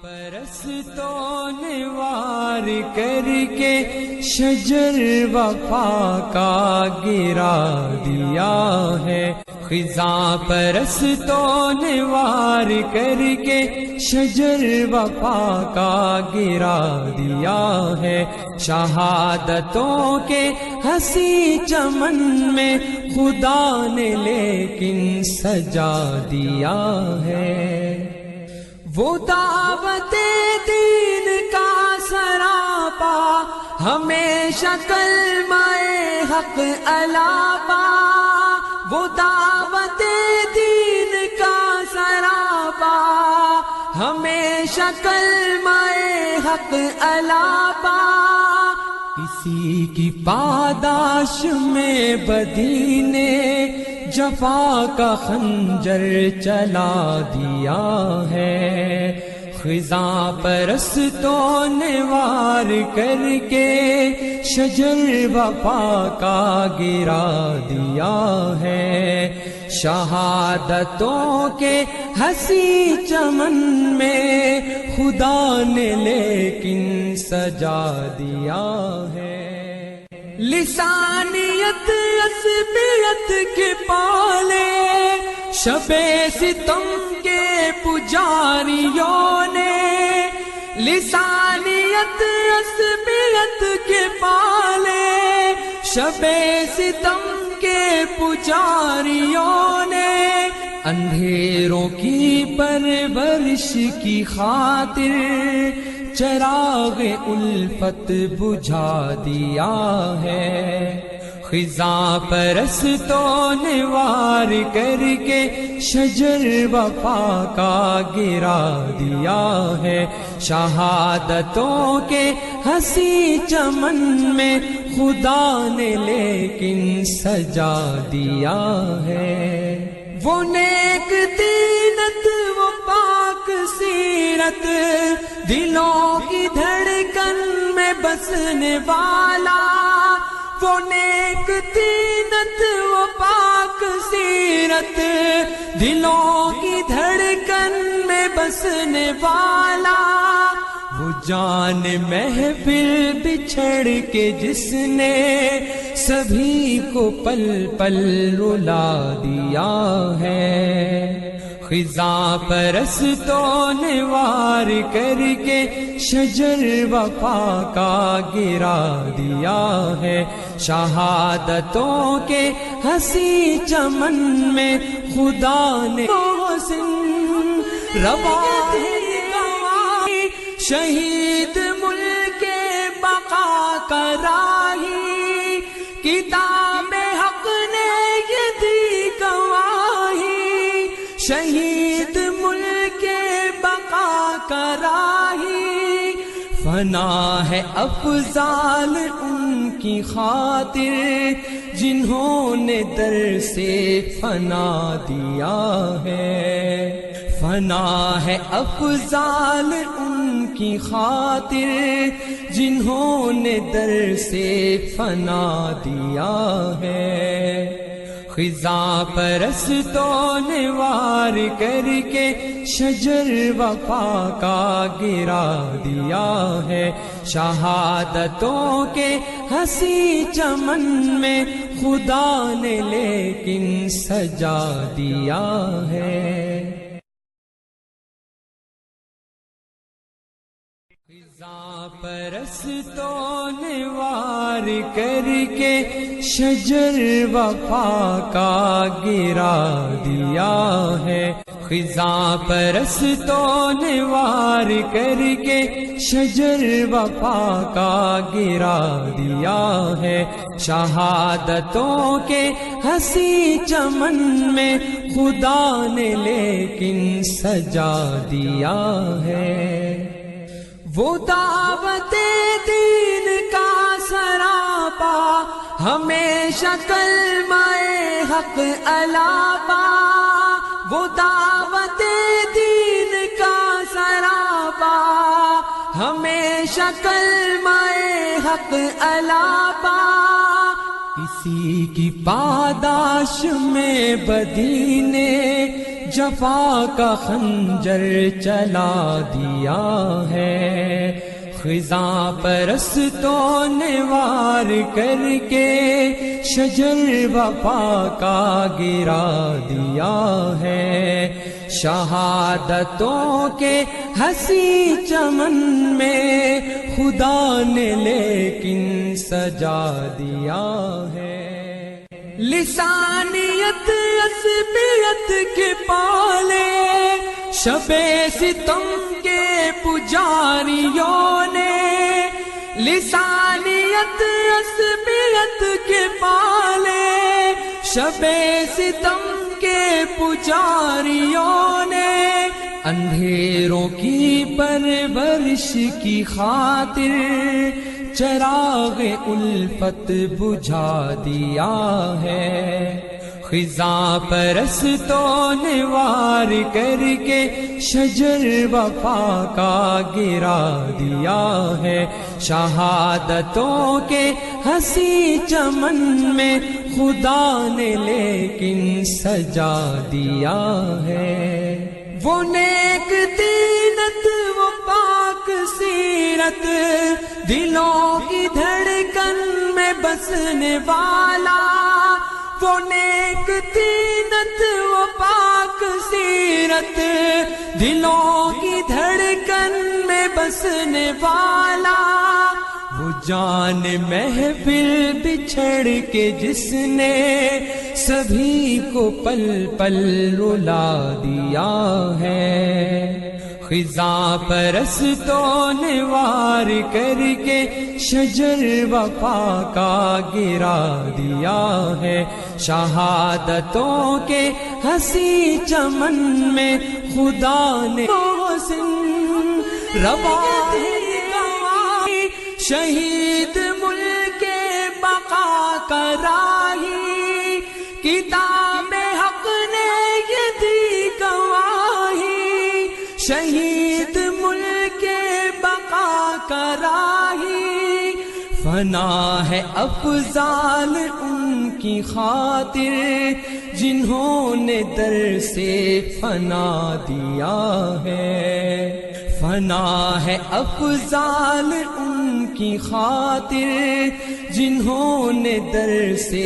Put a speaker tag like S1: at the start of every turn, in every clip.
S1: پرستوں نے وار کر کے شجر وفا کا گرا دیا ہے، خزاں پرستوں نے وار کر کے شجر وفا کا گرا دیا ہے، شہادتوں کے ہنسی چمن میں خدا نے لیکن سجا دیا ہے، وہ دعوت دین کا سراپا ہمیشہ کلمہ حق علاوہ، وہ دعوت دین کا سراپا ہمیشہ کلمہ حق علاوہ، اسی کی پاداش میں بدی نے جفا کا خنجر چلا دیا ہے، خزاں پرستوں نے وار کر کے شجر وفا کا گرا دیا ہے، شہادتوں کے ہنسی چمن میں خدا نے لیکن سجا دیا ہے، لسانیت عصبیت کے پالے شب ستم کے پجاریوں نے، لسانیت عصبیت کے پالے شب ستم کے پجاریوں نے، اندھیروں کی پرورش کی خاطر چراغ الفت بجھا دیا ہے، خزاں پرستوں نے وار کر کے شجر وفا کا گرا دیا ہے، شہادتوں کے ہنسی چمن میں خدا نے لیکن سجا دیا ہے، وہ نیک دینت وہ پاک سیرت دلوں کی دھڑکن میں بسنے والا، وہ نیک دینت وہ پاک سیرت دلوں کی دھڑکن میں بسنے والا، وہ جان محفل بچھڑ کے جس نے سبھی کو پل پل رلا دیا ہے، خزاں پرستوں نے وار کر کے شجر وفا کا گرا دیا ہے، شہادتوں کے ہنسی چمن میں خدا نے محسن روا شہید ملک بقا کا راہی، کتاب حق نے یہ دی گواہی، شہید ملک بقا کا راہی، فنا ہے افضال ان کی خاطر جنہوں نے در سے فنا دیا ہے، فنا ہے افضال ان کی خاطر جنہوں نے در سے فنا دیا ہے، خزاں پرستوں نے وار کر کے شجر وفا کا گرا دیا ہے، شہادتوں کے ہنسی چمن میں خدا نے لیکن سجا دیا ہے، خزاں پرستوں نے وار کر کے شجر وفا کا گرا دیا ہے، خزاں پرستوں نے وار کر کے شجر وفا کا گرا دیا ہے، شہادتوں کے ہنسی چمن میں خدا نے لیکن سجا دیا ہے، وہ دعوت دین کا سراپا ہمیشہ کلمہ حق علاوہ، وہ دعوت دین کا سراپا ہمیشہ کلمہ حق علاوہ، اسی کی پاداش میں بدی نے جفا کا خنجر چلا دیا ہے، خزاں پرستوں نے وار کر کے شجر وفا کا گرا دیا ہے، شہادتوں کے ہنسی چمن میں خدا نے لیکن سجا دیا ہے، لسانیت عصبیت کے پالے شب ستم کے پجاریوں نے، لسانیت عصبیت کے پالے شب ستم کے پجاریوں نے، اندھیروں کی پرورش کی خاطر چراغ الفت بجھا دیا ہے، خزاں پرستوں نے وار کر کے شجر وفا کا گرا دیا ہے، شہادتوں کے ہنسی چمن میں خدا نے لیکن سجا دیا ہے، وہ نیک دینت وہ پاک سیرت دلوں کی دھڑکن میں بسنے والا، وہ نیک دینت وہ پاک سیرت دلوں کی دھڑکن میں بسنے والا، وہ جان محفل بچھڑ کے جس نے سبھی کو پل پل رلا دیا ہے، خزاں پرستوں نے وار کر کے شجر وفا کا گرا دیا ہے، شہادتوں کے ہنسی چمن میں خدا نے محسن روا شہید ملک بقا کا راہی، کتاب حق نے یہ دی گواہی، شہید ملک بقا کا راہی، فنا ہے افضال ان کی خاطر جنہوں نے در سے فنا دیا ہے، فنا ہے افضال ان کی خاطر جنہوں نے در سے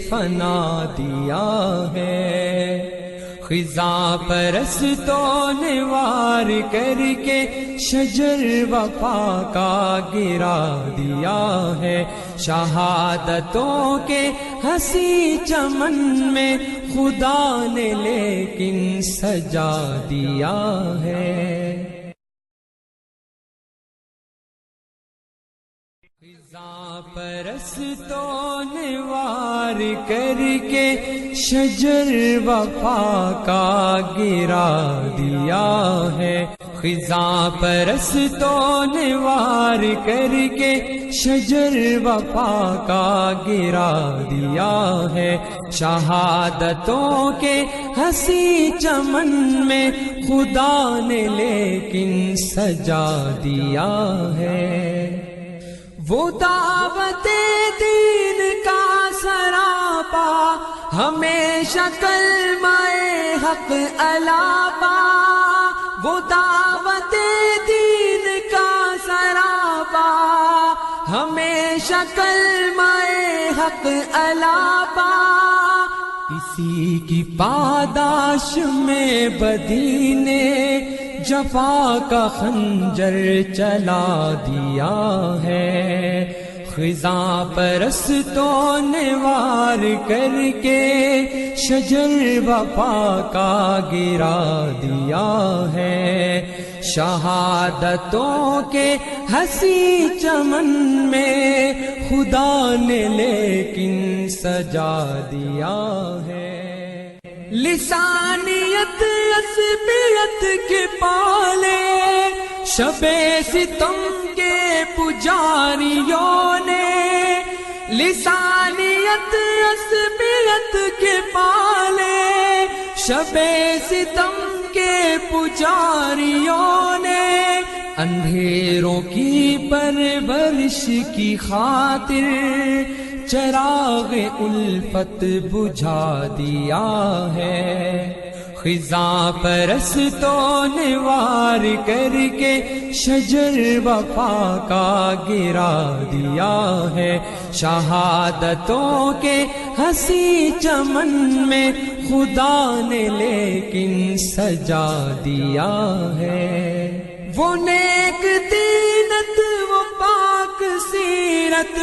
S1: فنا دیا ہے، خزاں پرستوں نے وار کر کے شجر وفا کا گرا دیا ہے، شہادتوں کے ہنسی چمن میں خدا نے لیکن سجا دیا ہے، خزاں پرستوں نے وار کر کے شجر وفا کا گرا دیا ہے، خزاں پرستوں نے وار کر کے شجر وفا کا گرا دیا ہے، شہادتوں کے ہنسی چمن میں خدا نے لیکن سجا دیا ہے، وہ دعوت دین کا سراپا ہمیشہ کلمہ حق علاپا، وہ دعوت دین کا سراپا ہمیشہ کلمہ حق علاپا، اسی کی پاداش میں بدی نے جفا کا خنجر چلا دیا ہے، خزاں پرستوں نے وار کر کے شجر وفا کا گرا دیا ہے، شہادتوں کے ہنسی چمن میں خدا نے لیکن سجا دیا ہے، لسانیت عصبیت کے پالے شب ستم کے پجاریوں نے، لسانیت عصبیت کے پالے شب ستم کے پجاریوں نے، اندھیروں کی پرورش کی خاطر چراغ الفت بجھا دیا ہے، خزاں پرستوں نے وار کر کے شجر وفا کا گرا دیا ہے، شہادتوں کے ہنسی چمن میں خدا نے لیکن سجا دیا ہے۔ وہ نیک دینت وہ پاک سیرت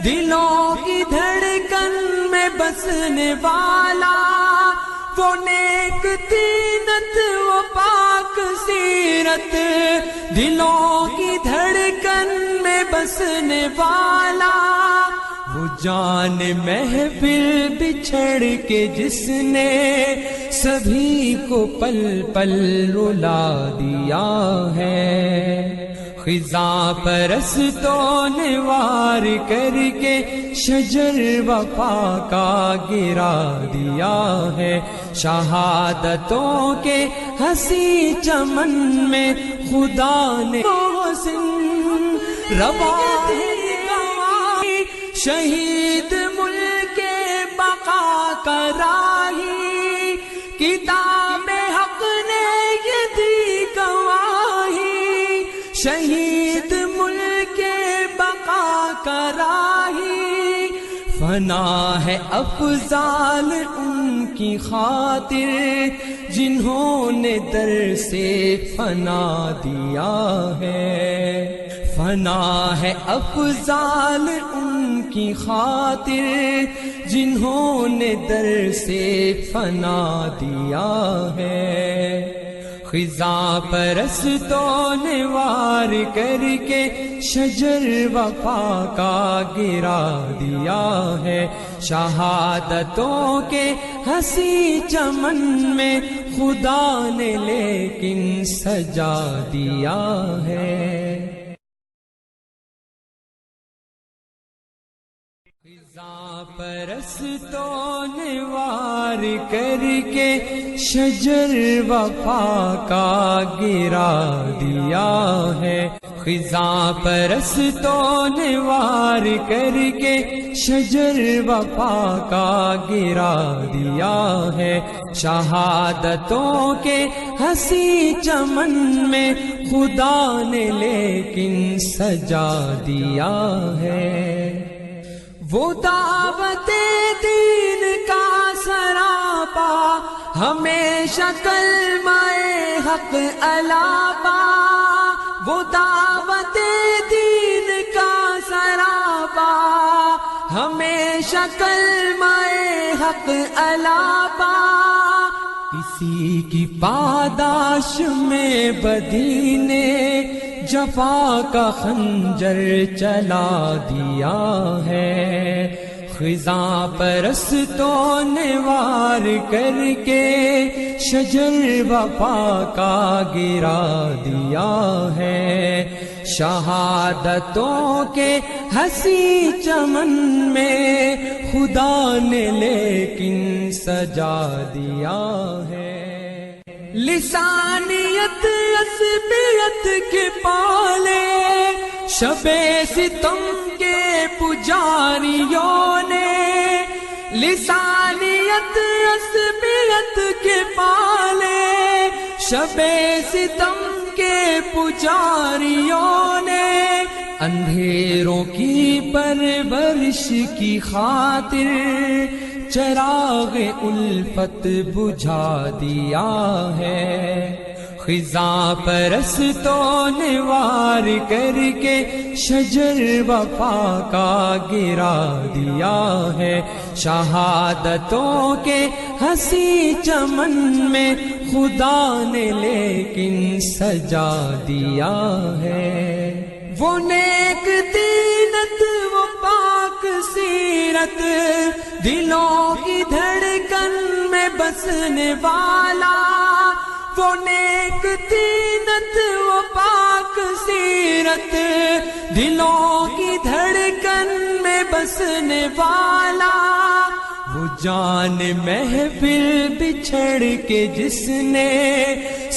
S1: دلوں کی دھڑکن میں بسنے والا، وہ نیک دینت وہ پاک سیرت دلوں کی دھڑکن میں بسنے والا، وہ جان محفل بچھڑ کے جس نے سبھی کو پل پل رلا دیا ہے۔ خزاں پرستوں نے وار کر کے شجر وفا کا گرا دیا ہے، شہادتوں کے ہنسی چمن میں خدا نے محسن روا شہید ملک بقا کا راہی، کتاب حق نے یہ دی گواہی، شہید ملک بقا کا راہی، فنا ہے افضال ان کی خاطر جنہوں نے در سے فنا دیا ہے، فنا ہے افضال ان کی خاطر جنہوں نے در سے فنا دیا ہے۔ خزاں پرستوں نے وار کر کے شجر وفا کا گرا دیا ہے، شہادتوں کے ہنسی چمن میں خدا نے لیکن سجا دیا ہے۔ خزاں پرستوں نے وار کر کے شجر وفا کا گرا دیا ہے، خزاں پرستوں نے وار کر کے شجر وفا کا گرا دیا ہے، شہادتوں کے ہنسی چمن میں خدا نے لیکن سجا دیا ہے۔ وہ دعوت دین کا سراپا ہمیشہ کلمہ حق علاپا، وہ دعوت دین کا سراپا ہمیشہ کلمہ حق علاپا، اسی کی پاداش میں بدی نے جفا کا خنجر چلا دیا ہے، خزاں پرستوں نے وار کر کے شجر وفا کا گرا دیا ہے، شہادتوں کے ہنسی چمن میں خدا نے لیکن سجا دیا ہے۔ لسانیت عصبیت کے پالے شب ستم کے پجاریوں نے، لسانیت عصبیت کے پالے شب ستم کے پجاریوں نے، اندھیروں کی پرورش کی خاطر چراغ الفت بجھا دیا ہے، خزاں پرستوں نے وار کر کے شجر وفا کا گرا دیا ہے، شہادتوں کے ہنسی چمن میں خدا نے لیکن سجا دیا ہے۔ وہ نیک دینت وہ پاک سیرت دلوں کی دھڑکن میں بسنے والا، وہ نیک دینت وہ پاک سیرت دلوں کی دھڑکن میں بسنے والا، وہ جان محفل بچھڑ کے جس نے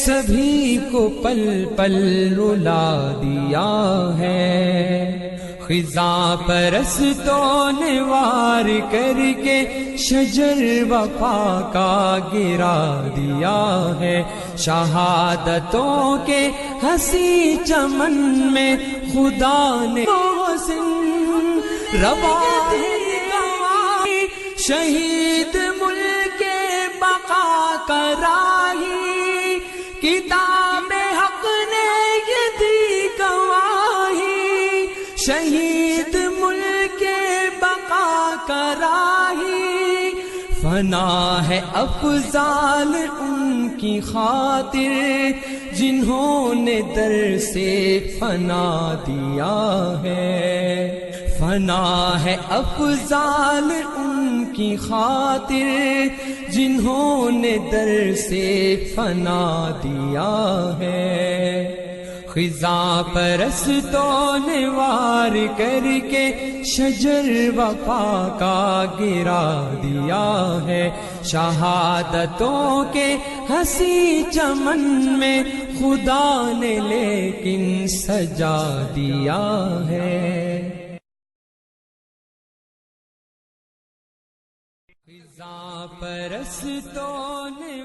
S1: سبھی کو پل پل رلا دیا ہے، خزاں پرستوں نے وار کر کے شجر وفا کا گرا دیا ہے، شہادتوں کے ہنسی چمن میں خدا نے محسن روا شہید ملک بقا کراہی، کتاب حق نے یہ دی گواہی، شہید ملک بقا کراہی، فنا ہے افضال ان کی خاطر جنہوں نے در سے فنا دیا ہے، فنا ہے افضال ان کی خاطر جنہوں نے در سے فنا دیا ہے، خزاں پرستوں نے وار کر کے شجر وفا کا گرا دیا ہے، شہادتوں کے ہنسی چمن میں خدا نے لیکن سجا دیا ہے، خزاں پرستوں نے